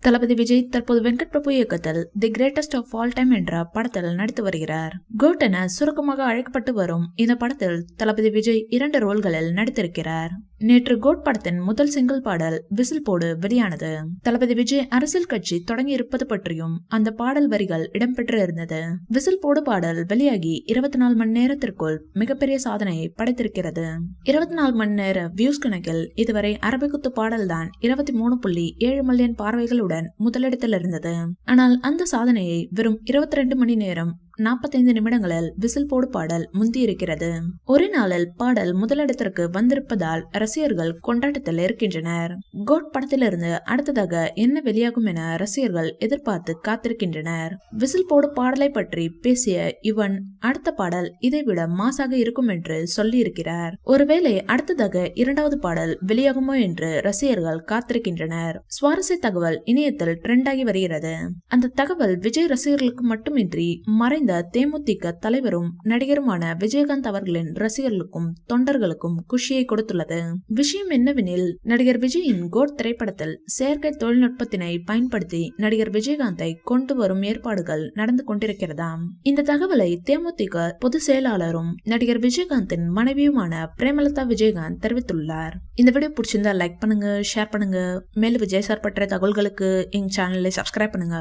தளபதி விஜய் தற்போது வெங்கட் பிரபு இயக்கத்தில் the greatest of all time என்ற படத்தில் நடித்து வருகிறார். கோட் என சுருக்கமாக அழைக்கப்பட்டு வரும் இந்த படத்தில் தளபதி விஜய் 2 ரோல்களில் நடித்திருக்கிறார். நேற்று கோட் படத்தின் முதல் சிங்கிள் பாடல் விசில் போடு வெளியானது. தளபதி விஜய் அரசியல் கட்சி தொடங்கி இருப்பது பற்றியும் அந்த பாடல் வரிகள் இடம்பெற்று இருந்தது. விசில் போடு பாடல் வெளியாகி 24 மணி நேரத்திற்குள் மிகப்பெரிய சாதனையை படைத்திருக்கிறது. 24 மணி நேர வியூஸ் கணக்கில் இதுவரை அரபிக்குத்து பாடல் தான் 23.7 மில்லியன் பார்வைகளுடன் முதலிடத்தில் இருந்தது. ஆனால் அந்த சாதனையை வெறும் 22 மணி நேரம் 45 நிமிடங்களில் விசில் போடு பாடல் முந்தி இருக்கிறது. ஒரே நாளில் பாடல் முதலிடத்திற்கு வந்திருப்பதால் ரசிகர்கள் கொண்டாட்டத்தில் இருக்கின்றனர். கோட் படத்திலிருந்து அடுத்ததாக என்ன வெளியாகும் என ரசிகர்கள் எதிர்பார்த்து காத்திருக்கின்றனர். விசில் போடு பாடலை பற்றி பேசிய யுவன் அடுத்த பாடல் இதைவிட மாசாக இருக்கும் என்று சொல்லி இருக்கிறார். ஒருவேளை அடுத்ததாக 2வது பாடல் வெளியாகுமோ என்று ரசிகர்கள் காத்திருக்கின்றனர். சுவாரஸ்ய தகவல் இணையத்தில் ட்ரெண்ட் ஆகி வருகிறது. அந்த தகவல் விஜய் ரசிகர்களுக்கு மட்டுமின்றி மறைந்த தேமுதிக தலைவரும் நடிகருமான விஜயகாந்த் அவர்களின் ரசிகர்களுக்கும் தொண்டர்களுக்கும் குஷியை கொடுத்துள்ளது. விஷயம் என்னவெனில், நடிகர் விஜயின் கோட் திரைப்படத்தில் செயற்கை தொழில்நுட்பத்தினை பயன்படுத்தி நடிகர் விஜயகாந்தை கொண்டு வரும் ஏற்பாடுகள் நடந்து கொண்டிருக்கிறதாம். இந்த தகவலை தேமுதிக பொதுச் செயலாளரும் நடிகர் விஜயகாந்தின் மனைவியுமான பிரேமலதா விஜயகாந்த் தெரிவித்துள்ளார். இந்த வீடியோ பிடிச்சிருந்தா லைக் பண்ணுங்க, ஷேர் பண்ணுங்க. மேலும் விஜய் சார் பற்றிய தகவல்களுக்கு எங்க சேனலை சப்ஸ்கிரைப் பண்ணுங்க.